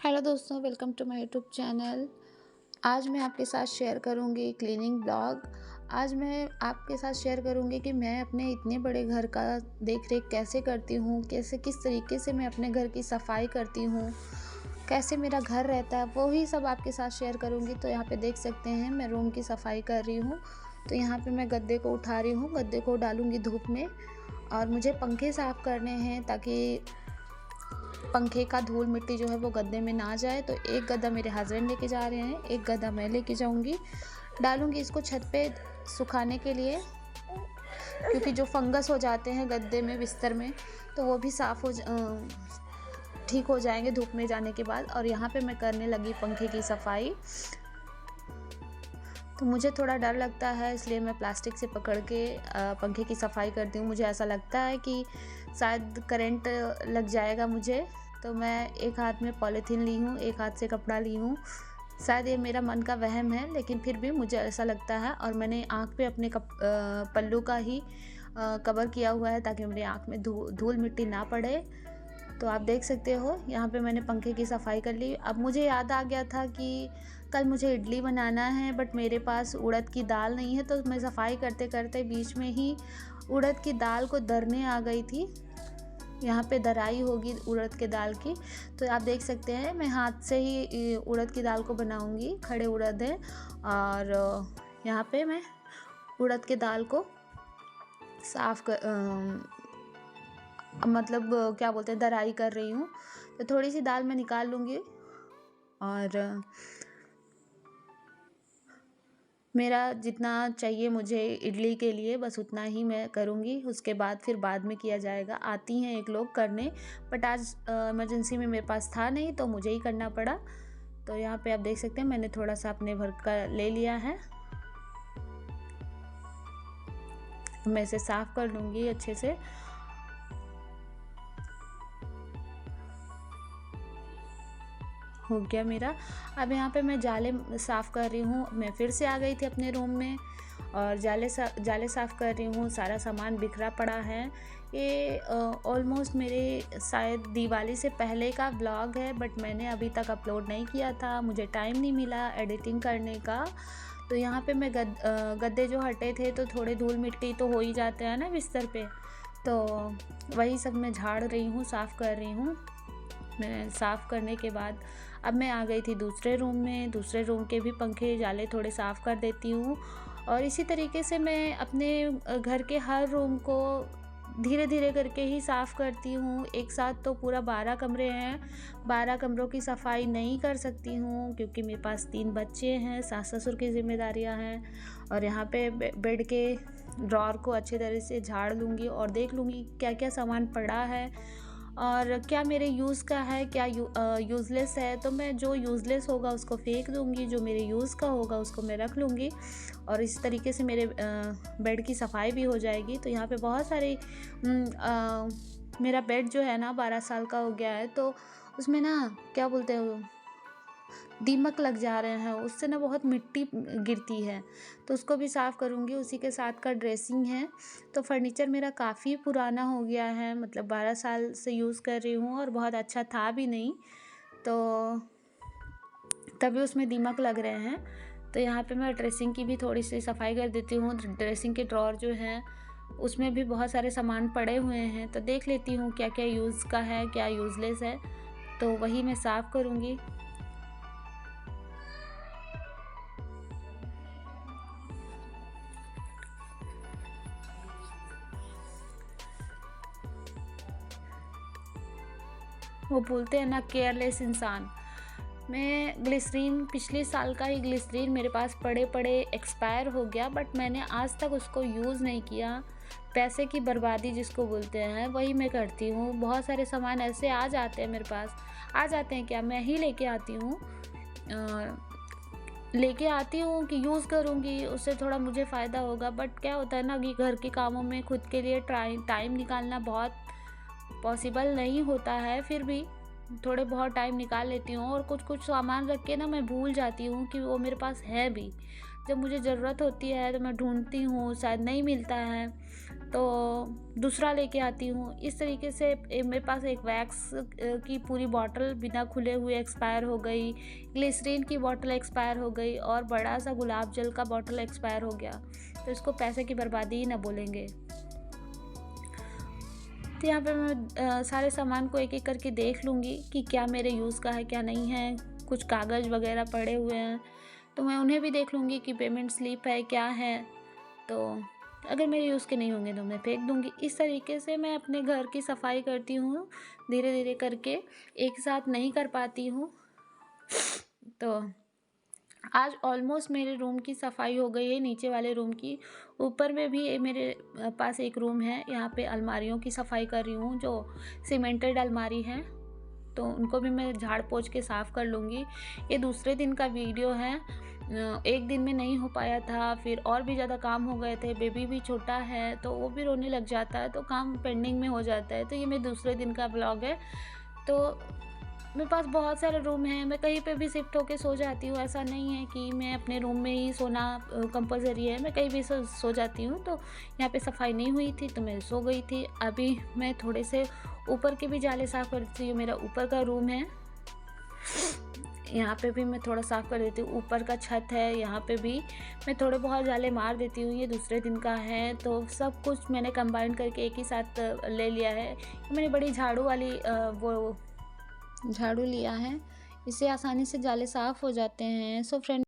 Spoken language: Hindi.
हेलो दोस्तों, welcome to my YouTube channel. आज मैं आपके साथ शेयर करूंगी क्लीनिंग ब्लॉग। आज मैं आपके साथ शेयर करूंगी कि मैं अपने इतने बड़े घर का देख रेख कैसे करती हूँ, कैसे किस तरीके से मैं अपने घर की सफाई करती हूँ, कैसे मेरा घर रहता है, वो ही सब आपके साथ शेयर करूंगी। तो यहाँ पे देख सकते हैं मैं रूम की सफाई कर रही हूँ। तो यहाँ पे मैं गद्दे को उठा रही हूँ, गद्दे को डालूंगी धूप में। और मुझे पंखे साफ़ करने हैं ताकि पंखे का धूल मिट्टी जो है वो गद्दे में ना जाए। तो एक गद्दा मेरे हस्बैंड लेके जा रहे हैं, एक गद्दा मैं लेके जाऊंगी। डालूंगी इसको छत पे सुखाने के लिए, क्योंकि जो फंगस हो जाते हैं गद्दे में, बिस्तर में, तो वो भी ठीक हो जाएंगे धूप में जाने के बाद। और यहाँ पे मैं करने लगी पंखे की सफाई। तो मुझे थोड़ा डर लगता है, इसलिए मैं प्लास्टिक से पकड़ के पंखे की सफाई करती हूँ। मुझे ऐसा लगता है कि शायद करंट लग जाएगा मुझे। तो मैं एक हाथ में पॉलीथीन ली हूँ, एक हाथ से कपड़ा ली हूँ। शायद ये मेरा मन का वहम है, लेकिन फिर भी मुझे ऐसा लगता है। और मैंने आँख पे अपने पल्लू का ही कवर किया हुआ है ताकि मेरी आँख में धूल मिट्टी ना पड़े। तो आप देख सकते हो यहाँ पे मैंने पंखे की सफाई कर ली। अब मुझे याद आ गया था कि कल मुझे इडली बनाना है, बट मेरे पास उड़द की दाल नहीं है। तो मैं सफाई करते करते बीच में ही उड़द की दाल को दरने आ गई थी। यहाँ पे दराई होगी उड़द के दाल की। तो आप देख सकते हैं मैं हाथ से ही उड़द की दाल को बनाऊंगी। खड़े उड़द है और यहाँ पे मैं उड़द के दाल को क्या बोलते हैं, दराई कर रही हूँ। तो थोड़ी सी दाल मैं निकाल लूँगी और मेरा जितना चाहिए मुझे इडली के लिए बस उतना ही मैं करूँगी। उसके बाद फिर बाद में किया जाएगा। आती हैं एक लोग करने, बट आज इमरजेंसी में मेरे पास था नहीं तो मुझे ही करना पड़ा। तो यहाँ पे आप देख सकते हैं मैंने थोड़ा सा अपने भर का ले लिया है। मैं इसे साफ़ कर लूँगी अच्छे से। हो गया मेरा। अब यहाँ पे मैं जाले साफ़ कर रही हूँ। मैं फिर से आ गई थी अपने रूम में और जाले साफ़ कर रही हूँ। सारा सामान बिखरा पड़ा है। ये ऑलमोस्ट मेरे शायद दिवाली से पहले का ब्लॉग है, बट मैंने अभी तक अपलोड नहीं किया था, मुझे टाइम नहीं मिला एडिटिंग करने का। तो यहाँ पे मैं गद्दे जो हटे थे तो थोड़े धूल मिट्टी तो हो ही जाते हैं ना बिस्तर पे, तो वही सब मैं झाड़ रही हूँ, साफ़ कर रही हूँ। मैं साफ़ करने के बाद अब मैं आ गई थी दूसरे रूम में। दूसरे रूम के भी पंखे जाले थोड़े साफ़ कर देती हूँ। और इसी तरीके से मैं अपने घर के हर रूम को धीरे धीरे करके ही साफ़ करती हूँ। एक साथ तो पूरा 12 कमरे हैं, 12 कमरों की सफाई नहीं कर सकती हूँ, क्योंकि मेरे पास 3 बच्चे हैं, सास ससुर की जिम्मेदारियाँ हैं। और यहाँ पे बेड के ड्रॉर को अच्छे तरह से झाड़ लूँगी और देख लूँगी क्या क्या सामान पड़ा है और क्या मेरे यूज़ का है, क्या यूज़लेस है। तो मैं जो यूज़लेस होगा उसको फेंक दूँगी, जो मेरे यूज़ का होगा उसको मैं रख लूँगी। और इस तरीके से मेरे बेड की सफाई भी हो जाएगी। तो यहाँ पे बहुत सारी मेरा बेड जो है ना 12 साल का हो गया है, तो उसमें ना क्या बोलते हैं, दीमक लग जा रहे हैं, उससे ना बहुत मिट्टी गिरती है। तो उसको भी साफ़ करूँगी। उसी के साथ का ड्रेसिंग है। तो फर्नीचर मेरा काफ़ी पुराना हो गया है, मतलब 12 साल से यूज़ कर रही हूँ और बहुत अच्छा था भी नहीं, तो तभी उसमें दीमक लग रहे हैं। तो यहाँ पे मैं ड्रेसिंग की भी थोड़ी सी सफाई कर देती हूँ। ड्रेसिंग के ड्रॉर जो हैं उसमें भी बहुत सारे सामान पड़े हुए हैं, तो देख लेती हूँ क्या क्या यूज़ का है, क्या यूज़लेस है, तो वही मैं साफ़ करूँगी। वो बोलते हैं ना केयरलेस इंसान। मैं ग्लिसरीन, पिछले साल का ही ग्लिसरीन मेरे पास पड़े पड़े एक्सपायर हो गया, बट मैंने आज तक उसको यूज़ नहीं किया। पैसे की बर्बादी जिसको बोलते हैं वही मैं करती हूँ। बहुत सारे सामान ऐसे आ जाते हैं मेरे पास, आ जाते हैं क्या, मैं ही लेके आती हूँ कि यूज़ करूँगी, उससे थोड़ा मुझे फ़ायदा होगा। बट क्या होता है ना कि घर के कामों में खुद के लिए टाइम निकालना बहुत पॉसिबल नहीं होता है, फिर भी थोड़े बहुत टाइम निकाल लेती हूँ। और कुछ कुछ सामान रख के ना मैं भूल जाती हूँ कि वो मेरे पास है भी। जब मुझे ज़रूरत होती है तो मैं ढूंढती हूँ, शायद नहीं मिलता है, तो दूसरा लेके आती हूँ। इस तरीके से मेरे पास एक वैक्स की पूरी बॉटल बिना खुले हुए एक्सपायर हो गई, ग्लिसरीन की बॉटल एक्सपायर हो गई और बड़ा सा गुलाब जल का बॉटल एक्सपायर हो गया। तो इसको पैसे की बर्बादी ही ना बोलेंगे। तो यहाँ पे मैं सारे सामान को एक-एक करके देख लूँगी कि क्या मेरे यूज़ का है, क्या नहीं है। कुछ कागज़ वगैरह पड़े हुए हैं, तो मैं उन्हें भी देख लूँगी कि पेमेंट स्लिप है, क्या है। तो अगर मेरे यूज़ के नहीं होंगे तो मैं फेंक दूँगी। इस तरीके से मैं अपने घर की सफाई करती हूँ, धीरे-धीरे करके, एक साथ नहीं कर पाती हूँ। तो आज ऑलमोस्ट मेरे रूम की सफाई हो गई है, नीचे वाले रूम की। ऊपर में भी मेरे पास एक रूम है, यहाँ पे अलमारियों की सफाई कर रही हूँ, जो सीमेंटेड अलमारी हैं, तो उनको भी मैं झाड़ पोंछ के साफ़ कर लूँगी। ये दूसरे दिन का वीडियो है। एक दिन में नहीं हो पाया था, फिर और भी ज़्यादा काम हो गए थे। बेबी भी छोटा है, तो वो भी रोने लग जाता है, तो काम पेंडिंग में हो जाता है। तो ये मेरे दूसरे दिन का व्लॉग है। तो मेरे पास बहुत सारे रूम हैं, मैं कहीं पे भी शिफ्ट होके सो जाती हूँ। ऐसा नहीं है कि मैं अपने रूम में ही सोना कंपल्सरी है, मैं कहीं भी सो जाती हूँ। तो यहाँ पे सफाई नहीं हुई थी तो मैं सो गई थी। अभी मैं थोड़े से ऊपर के भी जाले साफ़ करती हूँ। मेरा ऊपर का रूम है, यहाँ पे भी मैं थोड़ा साफ़ कर देती हूँ। ऊपर का छत है, यहाँ पे भी मैं थोड़े बहुत जाले मार देती हूँ। ये दूसरे दिन का है, तो सब कुछ मैंने कंबाइन करके एक ही साथ ले लिया है। मैंने बड़ी झाड़ू वाली वो झाड़ू लिया है, इससे आसानी से जाले साफ़ हो जाते हैं। So friend,